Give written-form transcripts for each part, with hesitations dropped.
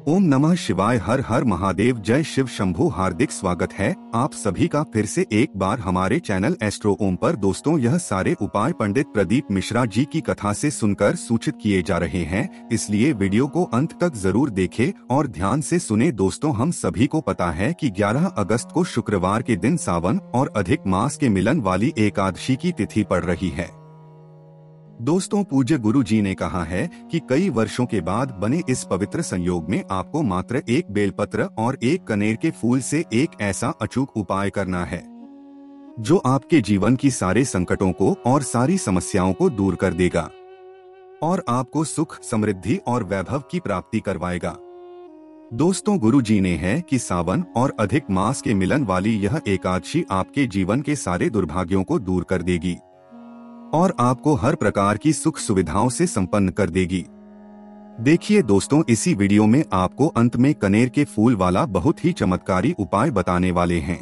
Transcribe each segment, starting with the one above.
ओम नमः शिवाय। हर हर महादेव। जय शिव शंभू। हार्दिक स्वागत है आप सभी का फिर से एक बार हमारे चैनल एस्ट्रो ओम पर। दोस्तों, यह सारे उपाय पंडित प्रदीप मिश्रा जी की कथा से सुनकर सूचित किए जा रहे हैं, इसलिए वीडियो को अंत तक जरूर देखें और ध्यान से सुने। दोस्तों, हम सभी को पता है कि 11 अगस्त को शुक्रवार के दिन सावन और अधिक मास के मिलन वाली एकादशी की तिथि पड़ रही है। दोस्तों, पूज्य गुरु जी ने कहा है कि कई वर्षों के बाद बने इस पवित्र संयोग में आपको मात्र एक बेलपत्र और एक कनेर के फूल से एक ऐसा अचूक उपाय करना है जो आपके जीवन की सारे संकटों को और सारी समस्याओं को दूर कर देगा और आपको सुख, समृद्धि और वैभव की प्राप्ति करवाएगा। दोस्तों, गुरु जी ने है कि सावन और अधिक मास के मिलन वाली यह एकादशी आपके जीवन के सारे दुर्भाग्यों को दूर कर देगी और आपको हर प्रकार की सुख सुविधाओं से संपन्न कर देगी। देखिए दोस्तों, इसी वीडियो में आपको अंत में कनेर के फूल वाला बहुत ही चमत्कारी उपाय बताने वाले हैं।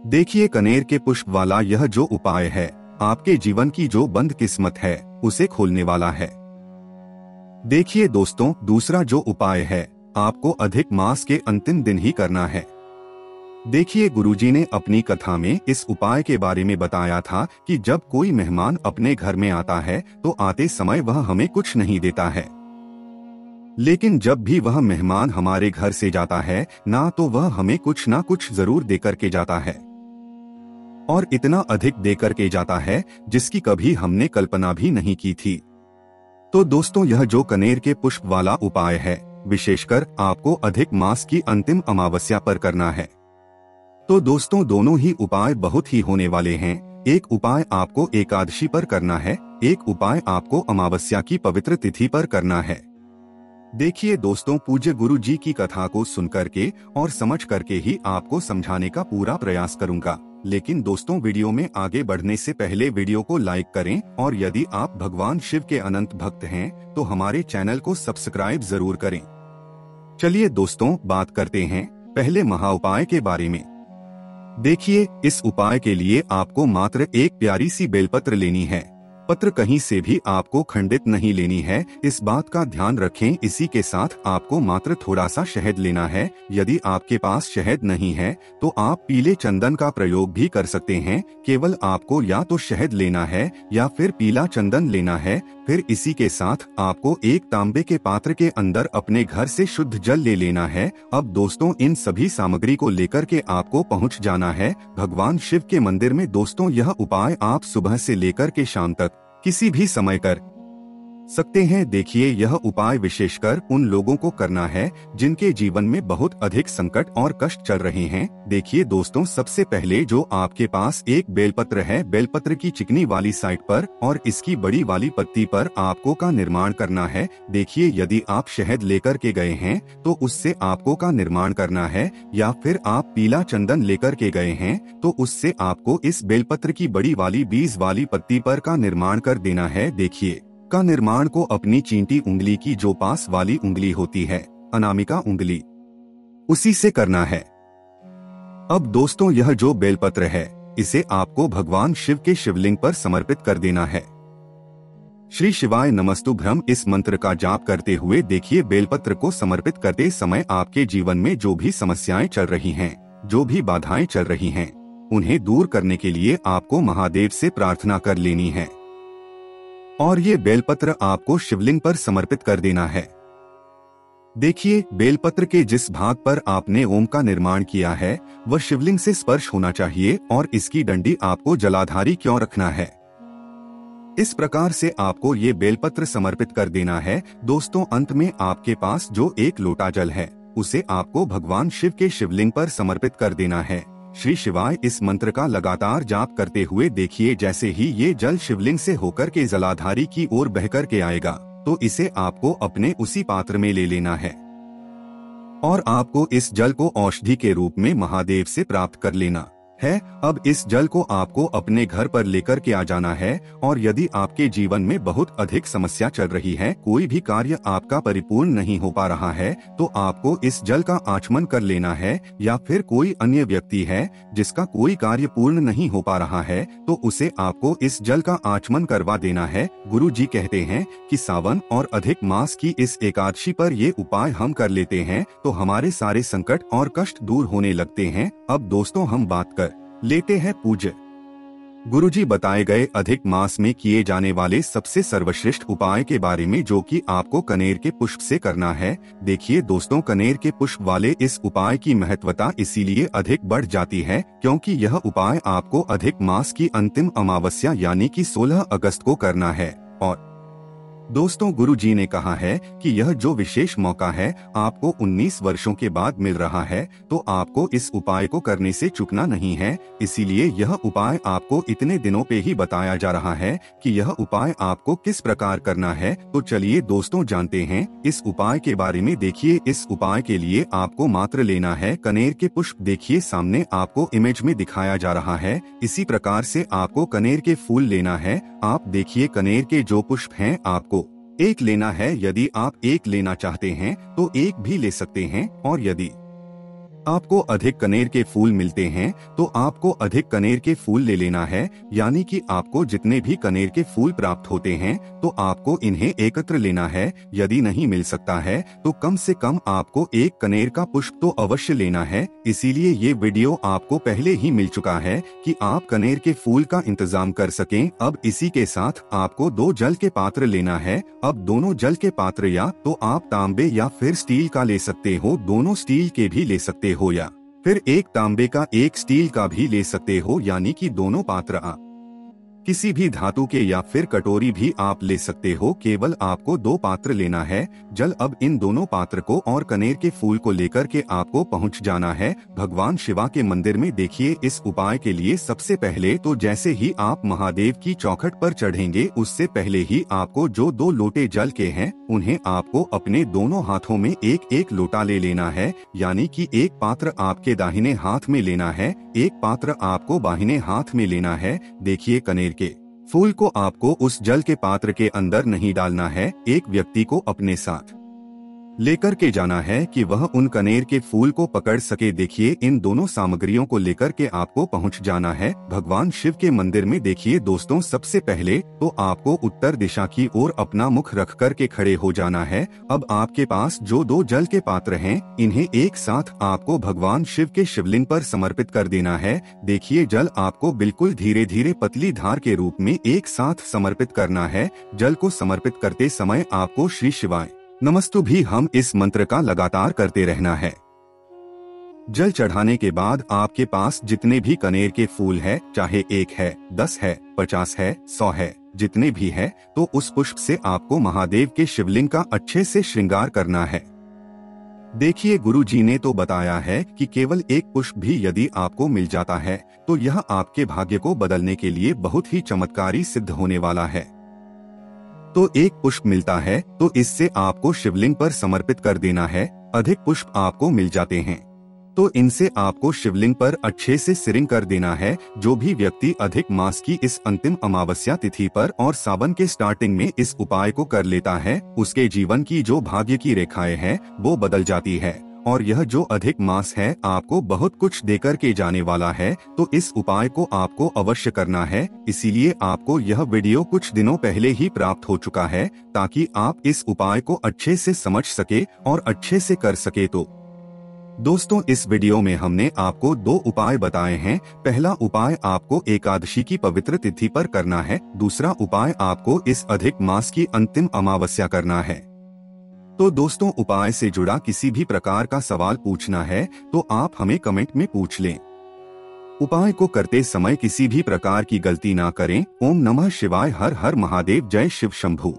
देखिए, कनेर के पुष्प वाला यह जो उपाय है आपके जीवन की जो बंद किस्मत है उसे खोलने वाला है। देखिए दोस्तों, दूसरा जो उपाय है आपको अधिक मास के अंतिम दिन ही करना है। देखिए, गुरुजी ने अपनी कथा में इस उपाय के बारे में बताया था कि जब कोई मेहमान अपने घर में आता है तो आते समय वह हमें कुछ नहीं देता है, लेकिन जब भी वह मेहमान हमारे घर से जाता है ना तो वह हमें कुछ ना कुछ जरूर देकर के जाता है और इतना अधिक देकर के जाता है जिसकी कभी हमने कल्पना भी नहीं की थी। तो दोस्तों, यह जो कनेर के पुष्प वाला उपाय है विशेषकर आपको अधिक मास की अंतिम अमावस्या पर करना है। तो दोस्तों, दोनों ही उपाय बहुत ही होने वाले हैं। एक उपाय आपको एकादशी पर करना है, एक उपाय आपको अमावस्या की पवित्र तिथि पर करना है। देखिए दोस्तों, पूज्य गुरु जी की कथा को सुन करके और समझ करके ही आपको समझाने का पूरा प्रयास करूंगा। लेकिन दोस्तों, वीडियो में आगे बढ़ने से पहले वीडियो को लाइक करें और यदि आप भगवान शिव के अनंत भक्त हैं तो हमारे चैनल को सब्सक्राइब जरूर करें। चलिए दोस्तों, बात करते हैं पहले महा उपाय के बारे में। देखिए, इस उपाय के लिए आपको मात्र एक प्यारी सी बेलपत्र लेनी है। पत्र कहीं से भी आपको खंडित नहीं लेनी है, इस बात का ध्यान रखें। इसी के साथ आपको मात्र थोड़ा सा शहद लेना है। यदि आपके पास शहद नहीं है तो आप पीले चंदन का प्रयोग भी कर सकते हैं। केवल आपको या तो शहद लेना है या फिर पीला चंदन लेना है। फिर इसी के साथ आपको एक तांबे के पात्र के अंदर अपने घर से शुद्ध जल ले लेना है। अब दोस्तों, इन सभी सामग्री को लेकर के आपको पहुंच जाना है भगवान शिव के मंदिर में। दोस्तों, यह उपाय आप सुबह से लेकर के शाम तक किसी भी समय कर सकते हैं। देखिए, यह उपाय विशेषकर उन लोगों को करना है जिनके जीवन में बहुत अधिक संकट और कष्ट चल रहे हैं। देखिए दोस्तों, सबसे पहले जो आपके पास एक बेलपत्र है, बेलपत्र की चिकनी वाली साइड पर और इसकी बड़ी वाली पत्ती पर आपको का निर्माण करना है। देखिए, यदि आप शहद लेकर के गए हैं तो उससे आपको का निर्माण करना है, या फिर आप पीला चंदन लेकर के गए हैं तो उससे आपको इस बेलपत्र की बड़ी वाली बीज वाली पत्ती पर का निर्माण कर देना है। देखिए, का निर्माण को अपनी चींटी उंगली की जो पास वाली उंगली होती है, अनामिका उंगली, उसी से करना है। अब दोस्तों, यह जो बेलपत्र है इसे आपको भगवान शिव के शिवलिंग पर समर्पित कर देना है। श्री शिवाय नमस्तुभ्यम इस मंत्र का जाप करते हुए देखिए, बेलपत्र को समर्पित करते समय आपके जीवन में जो भी समस्याएं चल रही हैं, जो भी बाधाएं चल रही हैं, उन्हें दूर करने के लिए आपको महादेव से प्रार्थना कर लेनी है और ये बेलपत्र आपको शिवलिंग पर समर्पित कर देना है। देखिए, बेलपत्र के जिस भाग पर आपने ओम का निर्माण किया है वह शिवलिंग से स्पर्श होना चाहिए और इसकी डंडी आपको जलाधारी क्यों रखना है। इस प्रकार से आपको ये बेलपत्र समर्पित कर देना है। दोस्तों, अंत में आपके पास जो एक लोटा जल है उसे आपको भगवान शिव के शिवलिंग पर समर्पित कर देना है। श्री शिवाय इस मंत्र का लगातार जाप करते हुए देखिए, जैसे ही ये जल शिवलिंग से होकर के जलाधारी की ओर बहकर के आएगा तो इसे आपको अपने उसी पात्र में ले लेना है और आपको इस जल को औषधि के रूप में महादेव से प्राप्त कर लेना है। अब इस जल को आपको अपने घर पर लेकर के आ जाना है और यदि आपके जीवन में बहुत अधिक समस्या चल रही है, कोई भी कार्य आपका परिपूर्ण नहीं हो पा रहा है, तो आपको इस जल का आचमन कर लेना है। या फिर कोई अन्य व्यक्ति है जिसका कोई कार्य पूर्ण नहीं हो पा रहा है, तो उसे आपको इस जल का आचमन करवा देना है। गुरु जी कहते हैं कि सावन और अधिक मास की इस एकादशी पर ये उपाय हम कर लेते हैं तो हमारे सारे संकट और कष्ट दूर होने लगते हैं। अब दोस्तों हम बात कर लेते हैं पूज्य गुरुजी बताए गए अधिक मास में किए जाने वाले सबसे सर्वश्रेष्ठ उपाय के बारे में, जो कि आपको कनेर के पुष्प से करना है। देखिए दोस्तों, कनेर के पुष्प वाले इस उपाय की महत्वता इसीलिए अधिक बढ़ जाती है क्योंकि यह उपाय आपको अधिक मास की अंतिम अमावस्या यानी कि 16 अगस्त को करना है। और दोस्तों गुरु जी ने कहा है कि यह जो विशेष मौका है आपको 19 वर्षों के बाद मिल रहा है, तो आपको इस उपाय को करने से चूकना नहीं है। इसीलिए यह उपाय आपको इतने दिनों पे ही बताया जा रहा है कि यह उपाय आपको किस प्रकार करना है। तो चलिए दोस्तों जानते हैं इस उपाय के बारे में। देखिए, इस उपाय के लिए आपको मात्र लेना है कनेर के पुष्प। देखिए सामने आपको इमेज में दिखाया जा रहा है, इसी प्रकार से आपको कनेर के फूल लेना है। आप देखिए कनेर के जो पुष्प हैं आपको एक लेना है। यदि आप एक लेना चाहते हैं तो एक भी ले सकते हैं, और यदि आपको अधिक कनेर के फूल मिलते हैं तो आपको अधिक कनेर के फूल ले लेना है। यानी कि आपको जितने भी कनेर के फूल प्राप्त होते हैं तो आपको इन्हें एकत्र लेना है। यदि नहीं मिल सकता है तो कम से कम आपको एक कनेर का पुष्प तो अवश्य लेना है। इसीलिए ये वीडियो आपको पहले ही मिल चुका है कि आप कनेर के फूल का इंतजाम कर सकें। अब इसी के साथ आपको 2 जल के पात्र लेना है। अब दोनों जल के पात्र या तो आप तांबे या फिर स्टील का ले सकते हो, दोनों स्टील के भी ले सकते हो, या फिर एक तांबे का एक स्टील का भी ले सकते हो। यानी कि दोनों पात्र आप किसी भी धातु के या फिर कटोरी भी आप ले सकते हो। केवल आपको 2 पात्र लेना है जल। अब इन दोनों पात्र को और कनेर के फूल को लेकर के आपको पहुंच जाना है भगवान शिवा के मंदिर में। देखिए इस उपाय के लिए सबसे पहले तो जैसे ही आप महादेव की चौखट पर चढ़ेंगे उससे पहले ही आपको जो 2 लोटे जल के हैं उन्हें आपको अपने दोनों हाथों में एक एक लोटा ले लेना है। यानी कि एक पात्र आपके दाहिने हाथ में लेना है, एक पात्र आपको बाहिने हाथ में लेना है। देखिए कनेर के फूल को आपको उस जल के पात्र के अंदर नहीं डालना है। एक व्यक्ति को अपने साथ लेकर के जाना है कि वह उन कनेर के फूल को पकड़ सके। देखिए इन दोनों सामग्रियों को लेकर के आपको पहुंच जाना है भगवान शिव के मंदिर में। देखिए दोस्तों, सबसे पहले तो आपको उत्तर दिशा की ओर अपना मुख रख कर के खड़े हो जाना है। अब आपके पास जो 2 जल के पात्र हैं इन्हें एक साथ आपको भगवान शिव के शिवलिंग पर समर्पित कर देना है। देखिए जल आपको बिल्कुल धीरे धीरे पतली धार के रूप में एक साथ समर्पित करना है। जल को समर्पित करते समय आपको श्री शिवाय नमस्तु भी हम इस मंत्र का लगातार करते रहना है। जल चढ़ाने के बाद आपके पास जितने भी कनेर के फूल है, चाहे 1 है, 10 है, 50 है, 100 है, जितने भी है, तो उस पुष्प से आपको महादेव के शिवलिंग का अच्छे से श्रृंगार करना है। देखिए गुरु जी ने तो बताया है कि केवल एक पुष्प भी यदि आपको मिल जाता है तो यह आपके भाग्य को बदलने के लिए बहुत ही चमत्कारी सिद्ध होने वाला है। तो एक पुष्प मिलता है तो इससे आपको शिवलिंग पर समर्पित कर देना है। अधिक पुष्प आपको मिल जाते हैं तो इनसे आपको शिवलिंग पर अच्छे से सिरिंग कर देना है। जो भी व्यक्ति अधिक मास की इस अंतिम अमावस्या तिथि पर और सावन के स्टार्टिंग में इस उपाय को कर लेता है उसके जीवन की जो भाग्य की रेखाएं हैं वो बदल जाती है। और यह जो अधिक मास है आपको बहुत कुछ देकर के जाने वाला है, तो इस उपाय को आपको अवश्य करना है। इसीलिए आपको यह वीडियो कुछ दिनों पहले ही प्राप्त हो चुका है ताकि आप इस उपाय को अच्छे से समझ सके और अच्छे से कर सके। तो दोस्तों इस वीडियो में हमने आपको 2 उपाय बताए हैं। पहला उपाय आपको एकादशी की पवित्र तिथि पर करना है, दूसरा उपाय आपको इस अधिक मास की अंतिम अमावस्या करना है। तो दोस्तों उपाय से जुड़ा किसी भी प्रकार का सवाल पूछना है तो आप हमें कमेंट में पूछ लें। उपाय को करते समय किसी भी प्रकार की गलती ना करें। ओम नमः शिवाय, हर हर महादेव, जय शिव शंभू।